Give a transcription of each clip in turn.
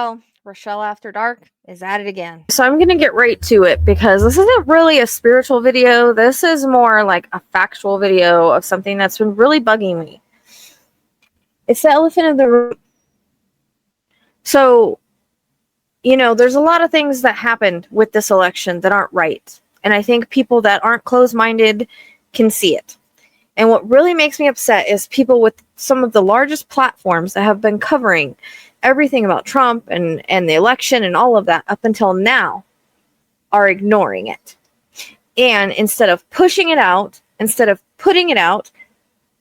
Well, Rachelle After Dark is at it again. So I'm going to get right to it because this isn't really a spiritual video. This is more like a factual video of something that's been really bugging me. It's the elephant in the room. So, there's a lot of things that happened with this election that aren't right. And I think people that aren't closed-minded can see it. And what really makes me upset is people with some of the largest platforms that have been covering everything about Trump and the election and all of that up until now are ignoring it. And instead of pushing it out, instead of putting it out,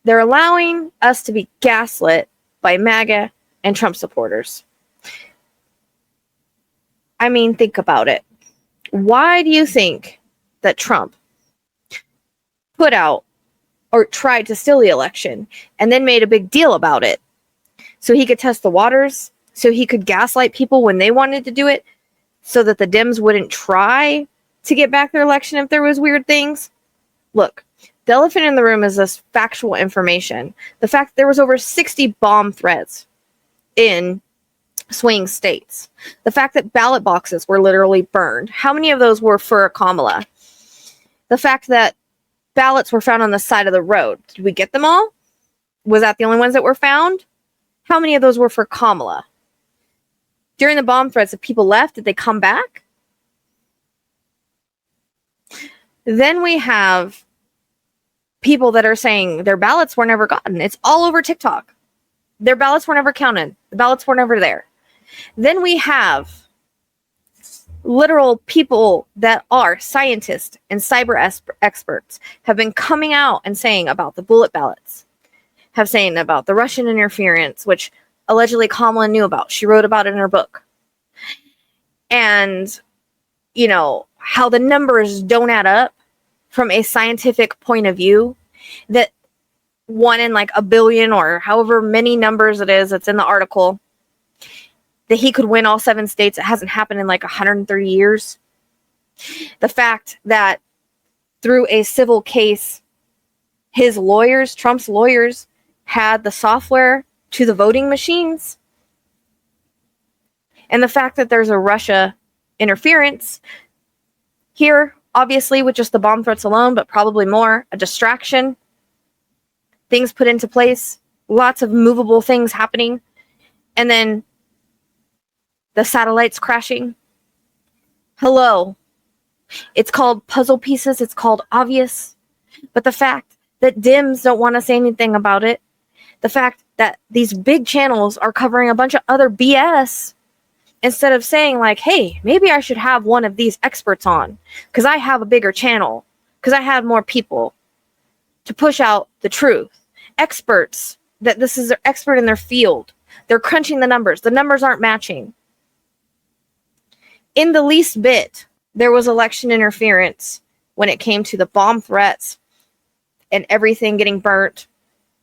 they're allowing us to be gaslit by MAGA and Trump supporters. I mean, think about it. Why do you think that Trump put out or tried to steal the election and then made a big deal about it? So he could test the waters, so he could gaslight people when they wanted to do it, so that the Dems wouldn't try to get back their election if there was weird things. Look, the elephant in the room is this factual information. The fact that there was over 60 bomb threats in swing states. The fact that ballot boxes were literally burned. How many of those were for Kamala? The fact that ballots were found on the side of the road. Did we get them all? Was that the only ones that were found? How many of those were for Kamala? During the bomb threats, if people left, did they come back? Then we have people that are saying their ballots were never gotten. It's all over TikTok. Their ballots were never counted. The ballots were never there. Then we have literal people that are scientists and cyber experts have been coming out and saying about the bullet ballots, have saying about the Russian interference, which allegedly Kamala knew about. She wrote about it in her book. And, how the numbers don't add up from a scientific point of view, that 1 in like a billion or however many numbers it is that's in the article, that he could win all 7 states. It hasn't happened in like 130 years. The fact that through a civil case, his lawyers, Trump's lawyers, had the software to the voting machines. And the fact that there's a Russia interference here, obviously with just the bomb threats alone, but probably more, a distraction, things put into place, lots of movable things happening, and then the satellites crashing. Hello. It's called puzzle pieces. It's called obvious. But the fact that Dems don't want to say anything about it, the fact that these big channels are covering a bunch of other BS instead of saying like, hey, maybe I should have one of these experts on because I have a bigger channel, because I have more people to push out the truth. Experts, that this is their expert in their field. They're crunching the numbers. The numbers aren't matching. In the least bit, there was election interference when it came to the bomb threats and everything getting burnt.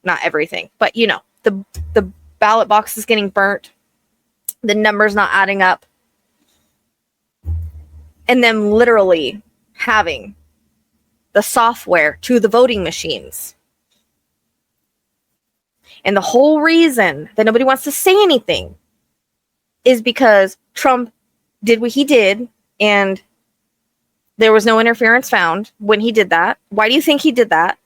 Not everything, but the ballot boxes getting burnt, the numbers not adding up, and them literally having the software to the voting machines. And the whole reason that nobody wants to say anything is because Trump did what he did, and there was no interference found when he did that. Why do you think he did that?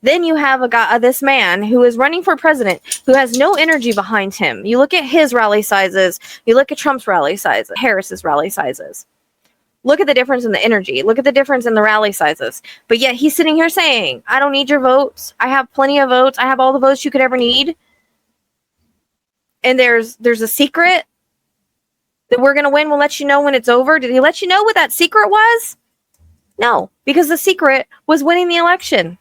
Then you have this man who is running for president who has no energy behind him. You look at his rally sizes. You look at Trump's rally sizes, Harris's rally sizes. Look at the difference in the energy. Look at the difference in the rally sizes. But yet he's sitting here saying, I don't need your votes. I have plenty of votes. I have all the votes you could ever need. And there's a secret that we're going to win. We'll let you know when it's over. Did he let you know what that secret was? No, because the secret was winning the election.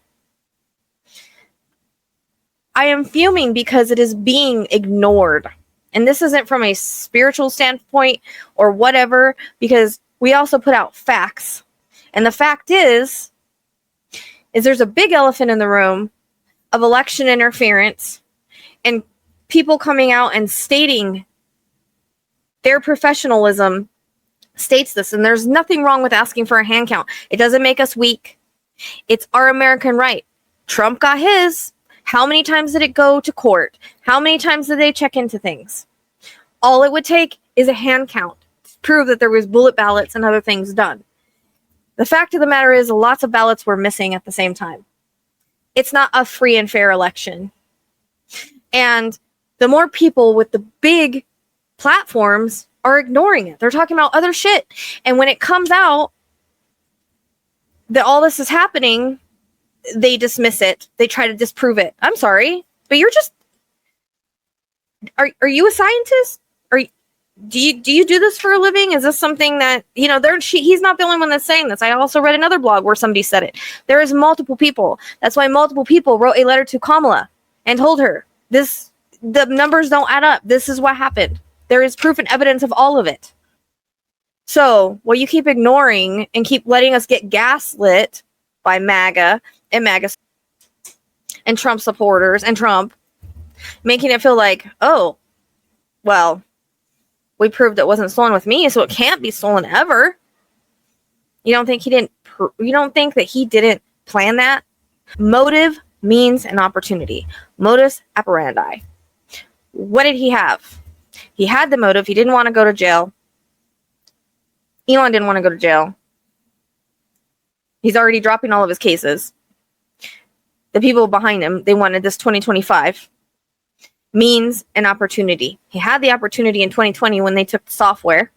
I am fuming because it is being ignored. And this isn't from a spiritual standpoint or whatever, because we also put out facts. And the fact is there's a big elephant in the room of election interference and people coming out and stating their professionalism states this. And there's nothing wrong with asking for a hand count. It doesn't make us weak. It's our American right. Trump got his. How many times did it go to court? How many times did they check into things? All it would take is a hand count to prove that there was bullet ballots and other things done. The fact of the matter is lots of ballots were missing at the same time. It's not a free and fair election. And the more people with the big platforms are ignoring it. They're talking about other shit. And when it comes out that all this is happening, they dismiss it. They try to disprove it. I'm sorry, but you're just... Are you a scientist? Do you do this for a living? Is this something that, he's not the only one that's saying this. I also read another blog where somebody said it. There is multiple people. That's why multiple people wrote a letter to Kamala and told her the numbers don't add up. This is what happened. There is proof and evidence of all of it. So while you keep ignoring and keep letting us get gaslit by MAGA and Trump supporters and Trump, making it feel like, oh, well, we proved it wasn't stolen with me, so it can't be stolen ever. You don't think that he didn't plan that? Motive, means, and opportunity. Modus operandi. What did he have? He had the motive. He didn't want to go to jail. Elon didn't want to go to jail. He's already dropping all of his cases. The people behind him, they wanted this 2025. Means and opportunity. He had the opportunity in 2020 when they took the software.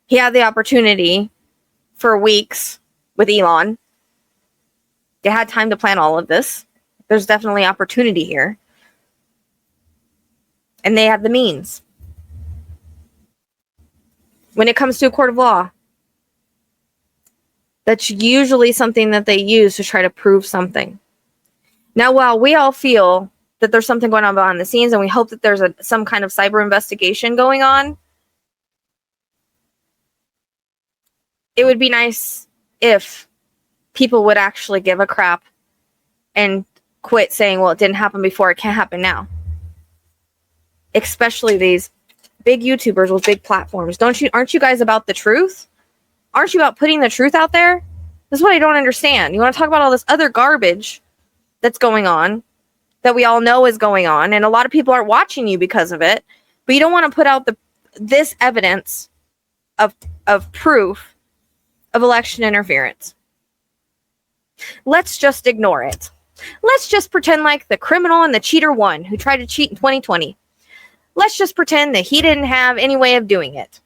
He had the opportunity for weeks with Elon. They had time to plan all of this. There's definitely opportunity here. And they had the means. When it comes to a court of law, that's usually something that they use to try to prove something. Now, while we all feel that there's something going on behind the scenes, and we hope that there's some kind of cyber investigation going on, it would be nice if people would actually give a crap and quit saying, well, it didn't happen before, it can't happen now. Especially these big YouTubers with big platforms. Aren't you guys about the truth? Aren't you about putting the truth out there? This is what I don't understand. You want to talk about all this other garbage that's going on, that we all know is going on, and a lot of people aren't watching you because of it, but you don't want to put out this evidence of proof of election interference. Let's just ignore it. Let's just pretend like the criminal and the cheater won, who tried to cheat in 2020. Let's just pretend that he didn't have any way of doing it,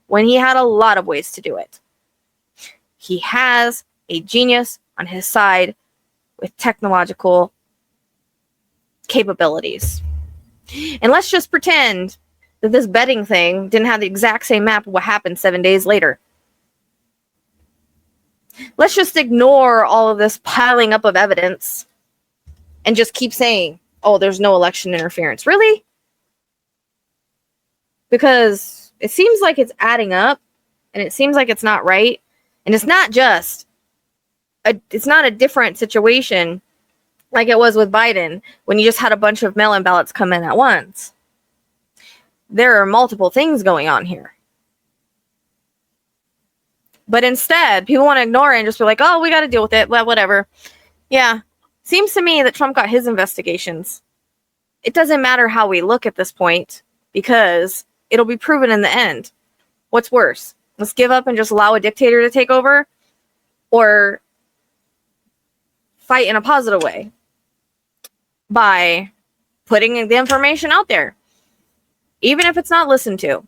when he had a lot of ways to do it. He has a genius on his side with technological capabilities. And let's just pretend that this betting thing didn't have the exact same map of what happened 7 days later. Let's just ignore all of this piling up of evidence and just keep saying, oh, there's no election interference. Really? Because it seems like it's adding up, and it seems like it's not right. And it's not just it's not a different situation like it was with Biden, when you just had a bunch of mail-in ballots come in at once. There are multiple things going on here. But instead, people want to ignore it and just be like, oh, we got to deal with it. Well, whatever. Yeah. Seems to me that Trump got his investigations. It doesn't matter how we look at this point, because it'll be proven in the end. What's worse? Let's give up and just allow a dictator to take over, or fight in a positive way by putting the information out there, even if it's not listened to.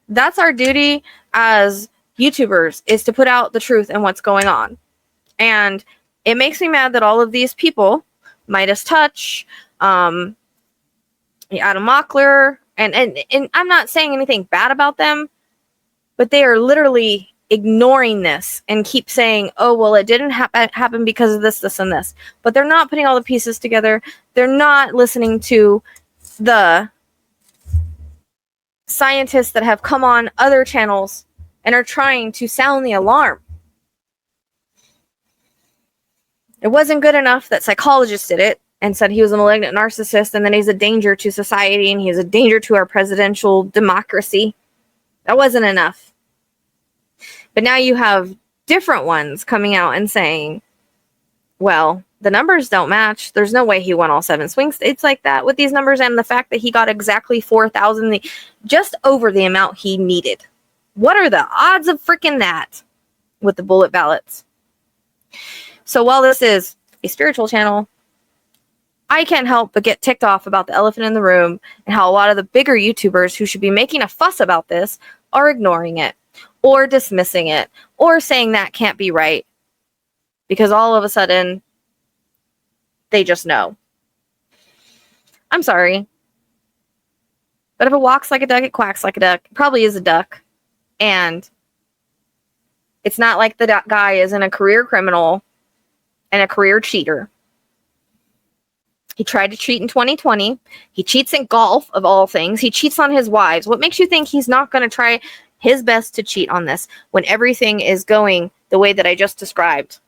That's our duty as YouTubers, is to put out the truth and what's going on. And it makes me mad that all of these people, Midas Touch, Adam Mockler, and I'm not saying anything bad about them, but they are literally ignoring this and keep saying, oh, well, it didn't happen because of this, this, and this. But they're not putting all the pieces together. They're not listening to the scientists that have come on other channels and are trying to sound the alarm. It wasn't good enough that psychologists did it and said he was a malignant narcissist, and then he's a danger to society and he's a danger to our presidential democracy. That wasn't enough. But now you have different ones coming out and saying, well, the numbers don't match. There's no way he won all 7 swing states like that with these numbers, and the fact that he got exactly 4,000, just over the amount he needed. What are the odds of freaking that with the bullet ballots? So while this is a spiritual channel, I can't help but get ticked off about the elephant in the room and how a lot of the bigger YouTubers who should be making a fuss about this are ignoring it or dismissing it or saying that can't be right because all of a sudden they just know. I'm sorry. But if it walks like a duck, it quacks like a duck. It probably is a duck. And it's not like the guy isn't a career criminal and a career cheater. He tried to cheat in 2020. He cheats in golf, of all things. He cheats on his wives. What makes you think he's not going to try his best to cheat on this when everything is going the way that I just described?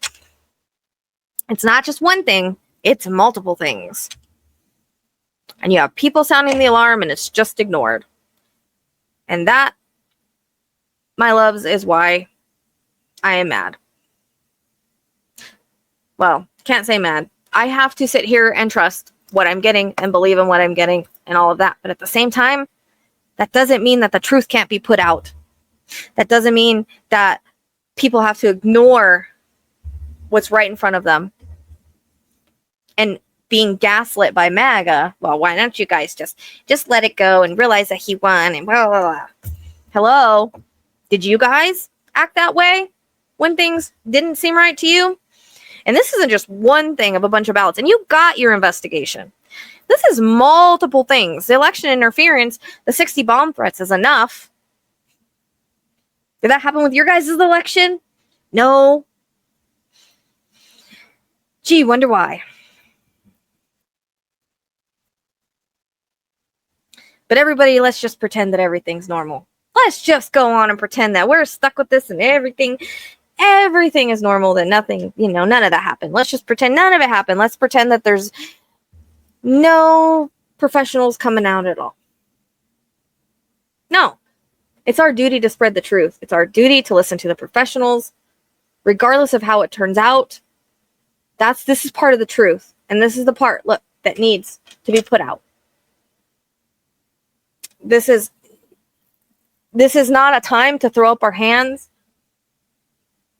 It's not just one thing. It's multiple things. And you have people sounding the alarm and it's just ignored. And that, my loves, is why I am mad. Well, can't say mad. I have to sit here and trust what I'm getting and believe in what I'm getting and all of that. But at the same time, that doesn't mean that the truth can't be put out. That doesn't mean that people have to ignore what's right in front of them. And being gaslit by MAGA, well, why don't you guys just let it go and realize that he won and blah, blah, blah. Hello? Did you guys act that way when things didn't seem right to you? And this isn't just one thing of a bunch of ballots. And you got your investigation. This is multiple things. The election interference, the 60 bomb threats is enough. Did that happen with your guys' election? No. Gee, wonder why. But everybody, let's just pretend that everything's normal. Let's just go on and pretend that we're stuck with this and everything is normal, that nothing, none of that happened. Let's just pretend none of it happened. Let's pretend that there's no professionals coming out at all. No. It's our duty to spread the truth. It's our duty to listen to the professionals, regardless of how it turns out. This is part of the truth. And this is the part, look, that needs to be put out. This is not a time to throw up our hands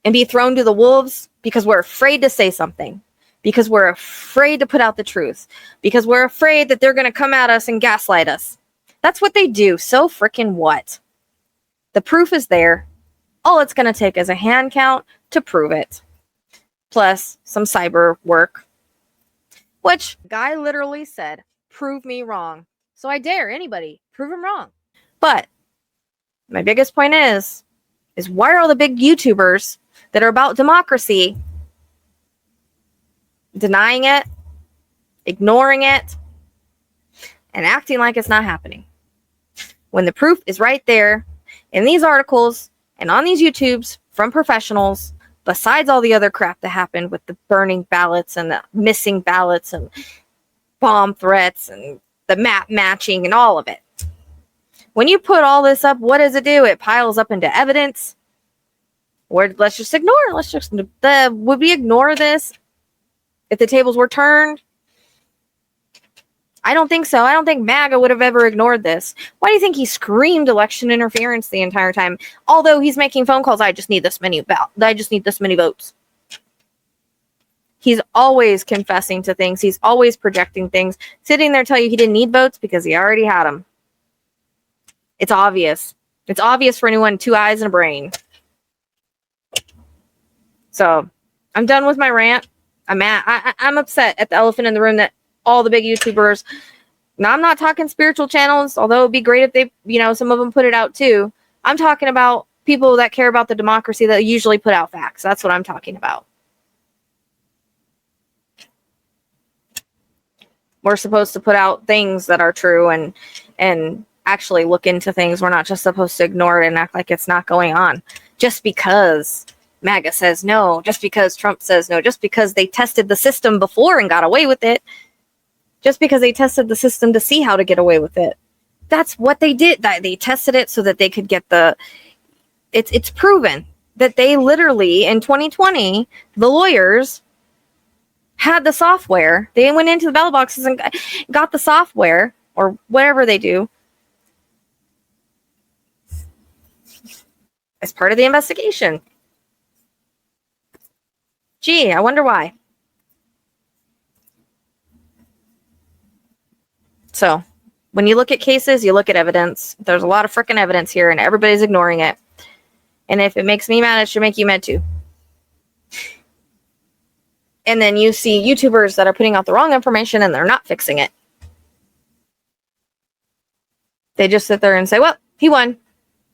and be thrown to the wolves because we're afraid to say something, because we're afraid to put out the truth, because we're afraid that they're going to come at us and gaslight us. That's what they do. So freaking what? The proof is there. All it's going to take is a hand count to prove it. Plus some cyber work, which guy literally said, prove me wrong. So I dare anybody prove him wrong. But my biggest point is why are all the big YouTubers that are about democracy denying it, ignoring it, and acting like it's not happening? When the proof is right there in these articles and on these YouTubes from professionals, besides all the other crap that happened with the burning ballots and the missing ballots and bomb threats and the map matching and all of it. When you put all this up, what does it do? It piles up into evidence. Or let's just ignore it. Would we ignore this if the tables were turned? I don't think so. I don't think MAGA would have ever ignored this. Why do you think he screamed election interference the entire time? Although he's making phone calls, I just need this many votes. He's always confessing to things. He's always projecting things. Sitting there tell you he didn't need votes because he already had them. It's obvious. It's obvious for anyone, 2 eyes and a brain. So, I'm done with my rant. I'm upset at the elephant in the room that all the big YouTubers, now I'm not talking spiritual channels, although it'd be great if they, some of them put it out too. I'm talking about people that care about the democracy that usually put out facts. That's what I'm talking about. We're supposed to put out things that are true and actually look into things. We're not just supposed to ignore it and act like it's not going on. Just because MAGA says no, just because Trump says no, just because they tested the system before and got away with it, just because they tested the system to see how to get away with it. That's what they did. They tested it so that they could get it's proven that they literally, in 2020, the lawyers had the software. They went into the ballot boxes and got the software or whatever they do as part of the investigation. Gee, I wonder why. So, when you look at cases, you look at evidence. There's a lot of freaking evidence here, and everybody's ignoring it. And if it makes me mad, it should make you mad too. And then you see YouTubers that are putting out the wrong information, and they're not fixing it. They just sit there and say, well, he won.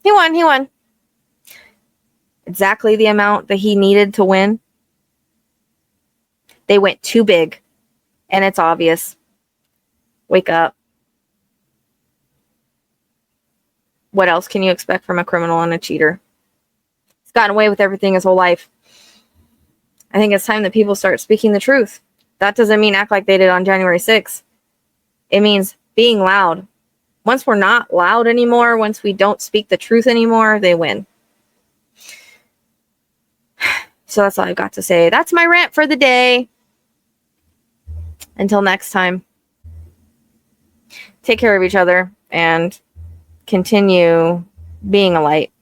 He won. He won. Exactly the amount that he needed to win. They went too big, and it's obvious. Wake up. What else can you expect from a criminal and a cheater? He's gotten away with everything his whole life. I think it's time that people start speaking the truth. That doesn't mean act like they did on January 6th. It means being loud. Once we're not loud anymore, once we don't speak the truth anymore, they win. So that's all I've got to say. That's my rant for the day. Until next time, take care of each other and continue being a light.